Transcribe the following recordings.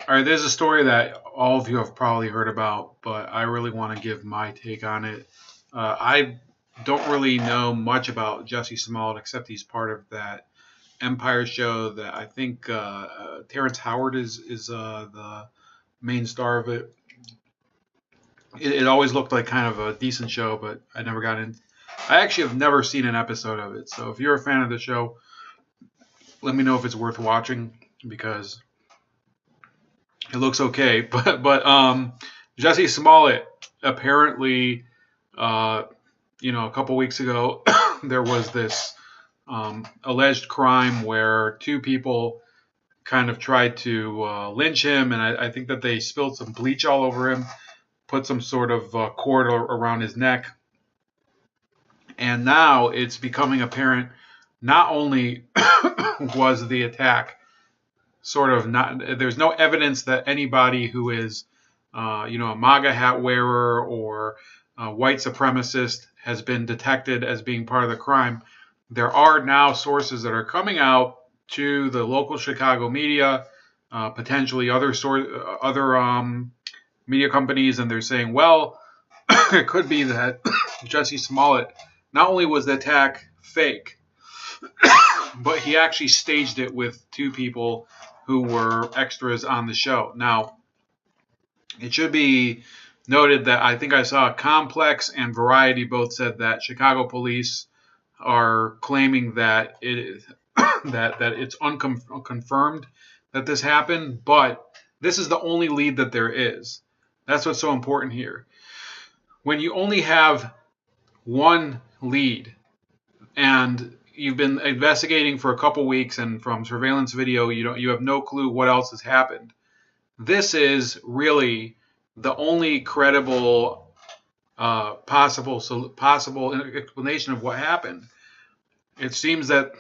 All right, there's a story that all of you have probably heard about, but I really want to give my take on it. I don't really know much about Jussie Smollett except he's part of that Empire show that I think Terrence Howard is the main star of it. It always looked like kind of a decent show, but I never got in. I actually have never seen an episode of it, so if you're a fan of the show, let me know if it's worth watching because it looks okay. But Jussie Smollett apparently, a couple weeks ago, there was this alleged crime where two people kind of tried to lynch him, and I think that they spilled some bleach all over him, put some sort of cord around his neck, and now it's becoming apparent not only was the attack sort of not, there's no evidence that anybody who is, a MAGA hat wearer or a white supremacist has been detected as being part of the crime. There are now sources that are coming out to the local Chicago media, potentially other media companies, and they're saying, well, it could be that Jussie Smollett, not only was the attack fake, but he actually staged it with two people who were extras on the show. Now, it should be noted that I think I saw Complex and Variety both said that Chicago police are claiming that that it's unconfirmed that this happened, but this is the only lead that there is. That's what's so important here. When you only have one lead and you've been investigating for a couple weeks, and from surveillance video, you have no clue what else has happened. This is really the only credible possible explanation of what happened. It seems that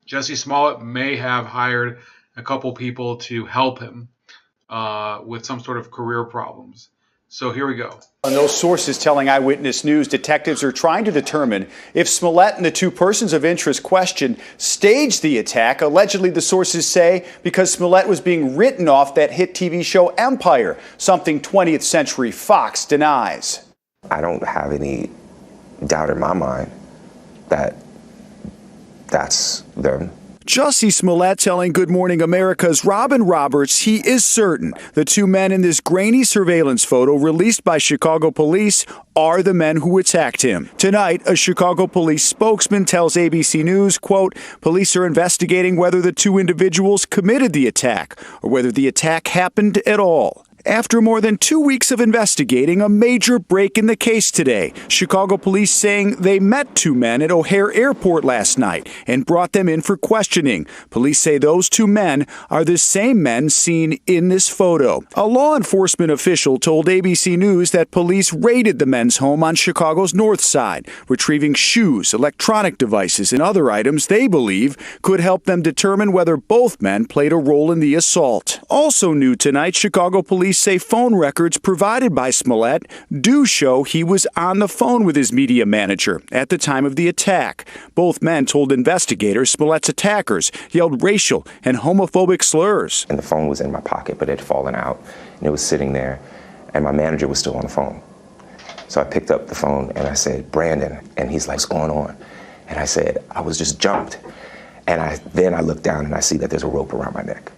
Jussie Smollett may have hired a couple people to help him with some sort of career problems. So here we go. On those sources telling Eyewitness News, detectives are trying to determine if Smollett and the two persons of interest questioned staged the attack. Allegedly, the sources say because Smollett was being written off that hit TV show Empire, something 20th Century Fox denies. I don't have any doubt in my mind that that's them. Jussie Smollett telling Good Morning America's Robin Roberts he is certain the two men in this grainy surveillance photo released by Chicago police are the men who attacked him. Tonight, a Chicago police spokesman tells ABC News, quote, police are investigating whether the two individuals committed the attack or whether the attack happened at all. After more than 2 weeks of investigating, a major break in the case today. Chicago police saying they met two men at O'Hare Airport last night and brought them in for questioning. Police say those two men are the same men seen in this photo. A law enforcement official told ABC News that police raided the men's home on Chicago's north side, retrieving shoes, electronic devices, and other items they believe could help them determine whether both men played a role in the assault. Also new tonight, Chicago police say phone records provided by Smollett do show he was on the phone with his media manager at the time of the attack. Both men told investigators Smollett's attackers yelled racial and homophobic slurs. And the phone was in my pocket, but it had fallen out, and it was sitting there, and my manager was still on the phone. So I picked up the phone, and I said, Brandon, and he's like, what's going on? And I said, I was just jumped. And then I look down, and I see that there's a rope around my neck.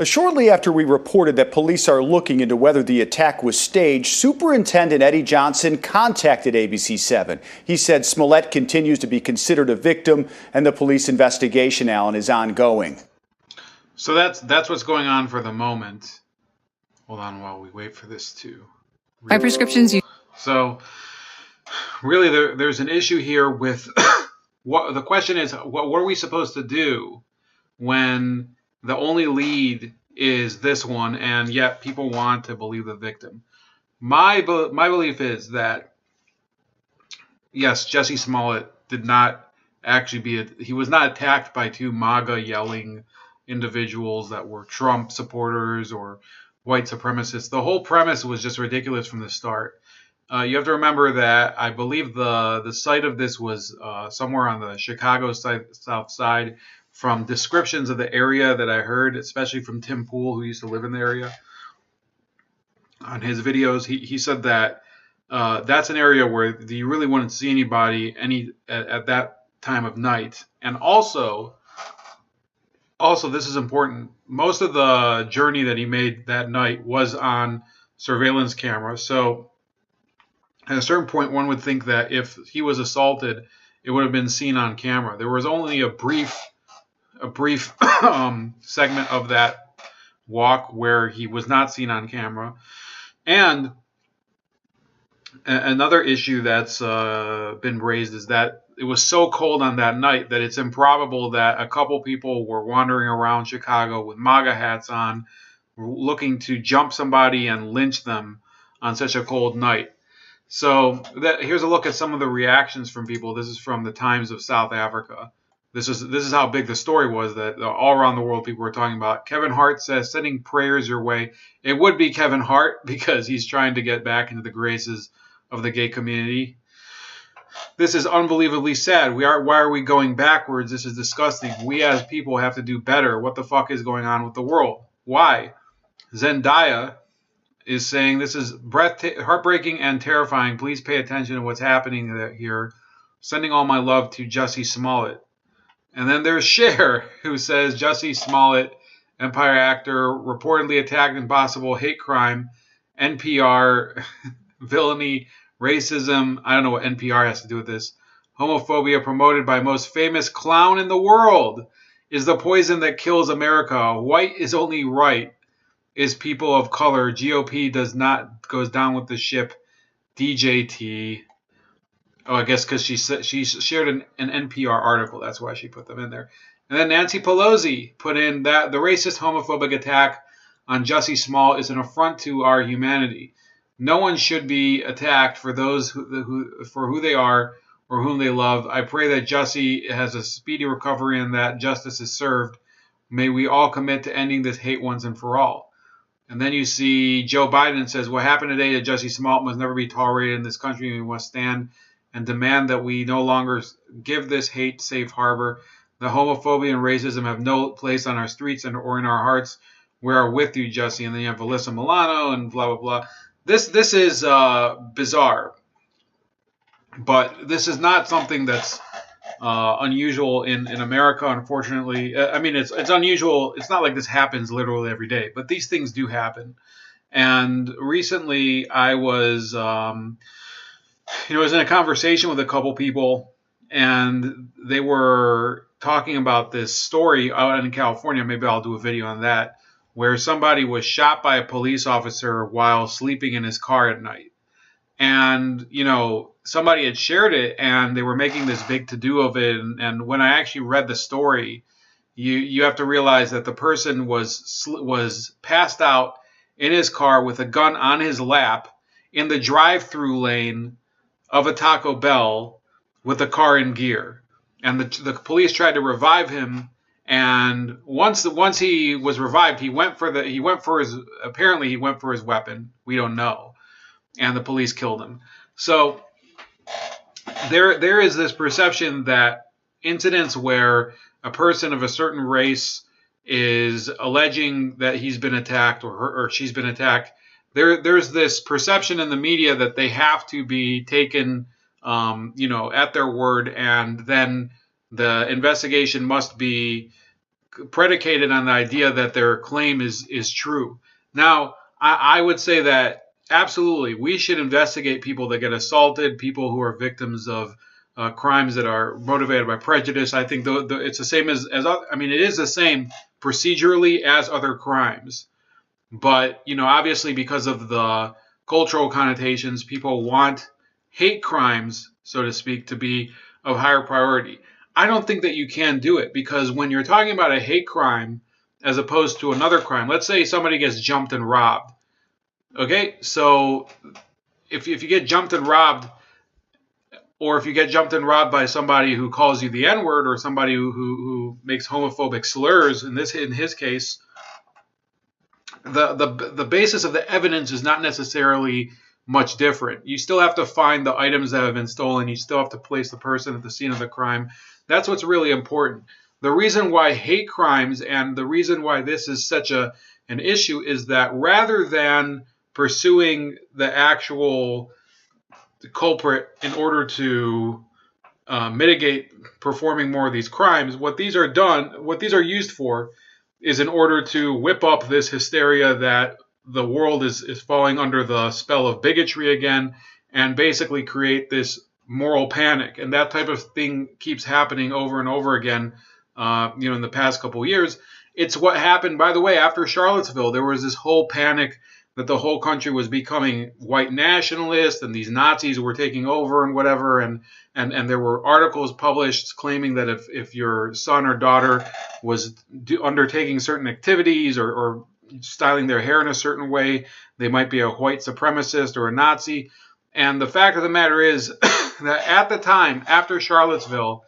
Shortly after we reported that police are looking into whether the attack was staged, Superintendent Eddie Johnson contacted ABC7. He said Smollett continues to be considered a victim and the police investigation, Alan, is ongoing. So that's what's going on for the moment. Hold on while we wait for this to... My prescriptions... So really there's an issue here with... what the question is, what are we supposed to do when the only lead is this one, and yet people want to believe the victim? My belief is that, yes, Jussie Smollett did not actually he was not attacked by two MAGA yelling individuals that were Trump supporters or white supremacists. The whole premise was just ridiculous from the start. You have to remember that I believe the site of this was somewhere on the Chicago south side. from descriptions of the area that I heard, especially from Tim Pool, who used to live in the area, on his videos, he said that that's an area where you really wouldn't see anybody at that time of night. And also this is important. Most of the journey that he made that night was on surveillance camera. So at a certain point, one would think that if he was assaulted, it would have been seen on camera. There was only a brief segment of that walk where he was not seen on camera. And another issue that's been raised is that it was so cold on that night that it's improbable that a couple people were wandering around Chicago with MAGA hats on, looking to jump somebody and lynch them on such a cold night. So here's a look at some of the reactions from people. This is from the Times of South Africa. This is how big the story was, that all around the world people were talking about. Kevin Hart says, sending prayers your way. It would be Kevin Hart because he's trying to get back into the graces of the gay community. This is unbelievably sad. Why are we going backwards? This is disgusting. We as people have to do better. What the fuck is going on with the world? Why? Zendaya is saying, this is heartbreaking and terrifying. Please pay attention to what's happening here. Sending all my love to Jussie Smollett. And then there's Cher, who says, Jussie Smollett, Empire actor, reportedly attacked in possible hate crime, NPR, villainy, racism. I don't know what NPR has to do with this. Homophobia promoted by most famous clown in the world is the poison that kills America. White is only right. Is people of color. GOP goes down with the ship. DJT. Oh, I guess because she shared an NPR article. That's why she put them in there. And then Nancy Pelosi put in that the racist homophobic attack on Jussie Smollett is an affront to our humanity. No one should be attacked for those for who they are or whom they love. I pray that Jussie has a speedy recovery and that justice is served. May we all commit to ending this hate once and for all. And then you see Joe Biden says, what happened today to Jussie Smollett must never be tolerated in this country. We must stand and demand that we no longer give this hate safe harbor. The homophobia and racism have no place on our streets or in our hearts. We are with you, Jussie. And then you have Alyssa Milano and blah, blah, blah. This is bizarre. But this is not something that's unusual in America, unfortunately. I mean, it's unusual. It's not like this happens literally every day, but these things do happen. And recently I was, I was in a conversation with a couple people, and they were talking about this story out in California. Maybe I'll do a video on that, where somebody was shot by a police officer while sleeping in his car at night. And, somebody had shared it, and they were making this big to-do of it. And when I actually read the story, you have to realize that the person was passed out in his car with a gun on his lap in the drive-through lane of a Taco Bell with the car in gear. And the police tried to revive him. And once he was revived, he went for his weapon. We don't know. And the police killed him. So there is this perception that incidents where a person of a certain race is alleging that he's been attacked or she's been attacked, there's this perception in the media that they have to be taken at their word, and then the investigation must be predicated on the idea that their claim is true. Now, I would say that absolutely, we should investigate people that get assaulted, people who are victims of crimes that are motivated by prejudice. I think it's the same it is the same procedurally as other crimes. But, obviously because of the cultural connotations, people want hate crimes, so to speak, to be of higher priority. I don't think that you can do it, because when you're talking about a hate crime as opposed to another crime, let's say somebody gets jumped and robbed. Okay, so if you get jumped and robbed, or if you get jumped and robbed by somebody who calls you the N-word, or somebody who makes homophobic slurs, in his case, the basis of the evidence is not necessarily much different. You still have to find the items that have been stolen. You still have to place the person at the scene of the crime. That's what's really important. The reason why hate crimes and the reason why this is such an issue is that rather than pursuing the actual culprit in order to mitigate performing more of these crimes, what these are used for is in order to whip up this hysteria that the world is falling under the spell of bigotry again, and basically create this moral panic. And that type of thing keeps happening over and over again, in the past couple of years. It's what happened, by the way, after Charlottesville. There was this whole panic that the whole country was becoming white nationalist and these Nazis were taking over and whatever. And there were articles published claiming that if your son or daughter was undertaking certain activities or styling their hair in a certain way, they might be a white supremacist or a Nazi. And the fact of the matter is that at the time, after Charlottesville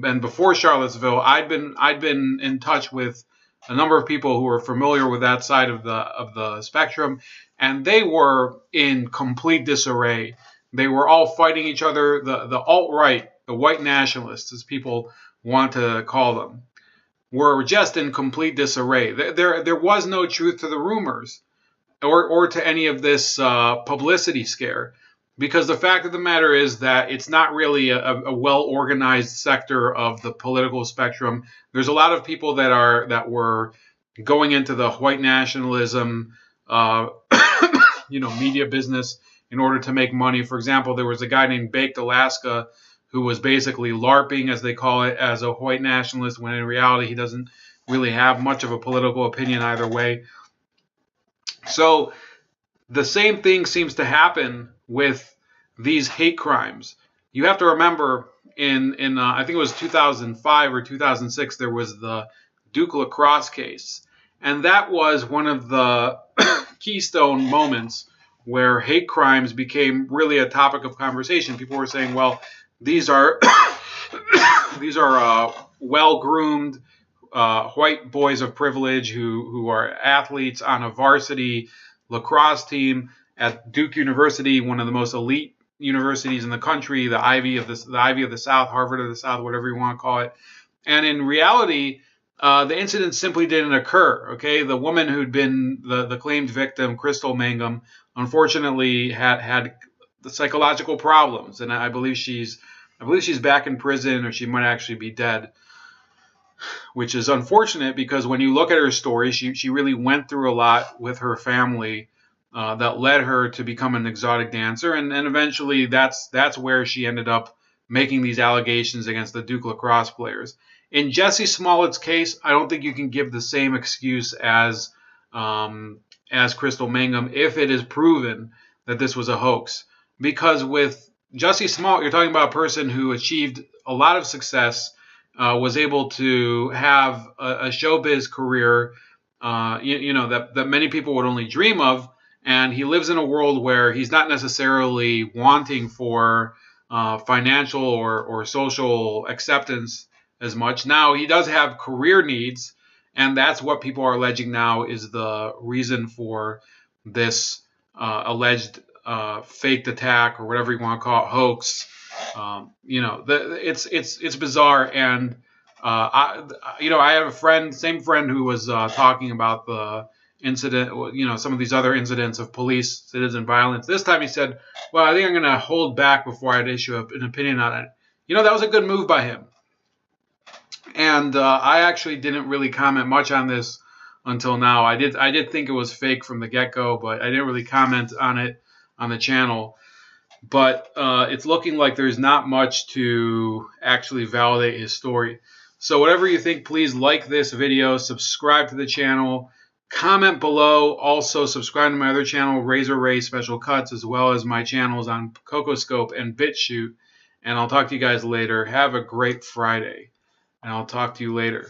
and before Charlottesville, I'd been in touch with a number of people who were familiar with that side of the spectrum, and they were in complete disarray. They were all fighting each other. The alt-right, the white nationalists, as people want to call them, were just in complete disarray. There was no truth to the rumors or to any of this publicity scare, because the fact of the matter is that it's not really a well-organized sector of the political spectrum. There's a lot of people that were going into the white nationalism, media business in order to make money. For example, there was a guy named Baked Alaska who was basically LARPing, as they call it, as a white nationalist, when in reality he doesn't really have much of a political opinion either way. So the same thing seems to happen with these hate crimes. You have to remember in I think it was 2005 or 2006, there was the Duke Lacrosse case. And that was one of the keystone moments where hate crimes became really a topic of conversation. People were saying, well, these are well-groomed white boys of privilege who are athletes on a varsity lacrosse team at Duke University, one of the most elite universities in the country, the Ivy of the South, Harvard of the South, whatever you want to call it. And in reality, the incident simply didn't occur. Okay, the woman who'd been the claimed victim, Crystal Mangum, unfortunately had the psychological problems, and I believe she's back in prison, or she might actually be dead, which is unfortunate because when you look at her story, she really went through a lot with her family that led her to become an exotic dancer, and eventually that's where she ended up making these allegations against the Duke lacrosse players. In Jussie Smollett's case, I don't think you can give the same excuse as Crystal Mangum if it is proven that this was a hoax. Because with Jussie Smollett, you're talking about a person who achieved a lot of success, was able to have a showbiz career, that many people would only dream of, and he lives in a world where he's not necessarily wanting for financial or social acceptance as much. Now, he does have career needs, and that's what people are alleging now is the reason for this alleged faked attack, or whatever you want to call it, hoax. It's bizarre, and I have a same friend who was talking about the incident, some of these other incidents of police citizen violence. This time he said, well, I think I'm going to hold back before I'd issue an opinion on it. That was a good move by him. And I actually didn't really comment much on this until now. I did think it was fake from the get-go, but I didn't really comment on it on the channel. But it's looking like there's not much to actually validate his story. So whatever you think, please like this video, subscribe to the channel, comment below. Also subscribe to my other channel, Razor Ray Special Cuts, as well as my channels on Cocoscope and BitChute. And I'll talk to you guys later. Have a great Friday, and I'll talk to you later.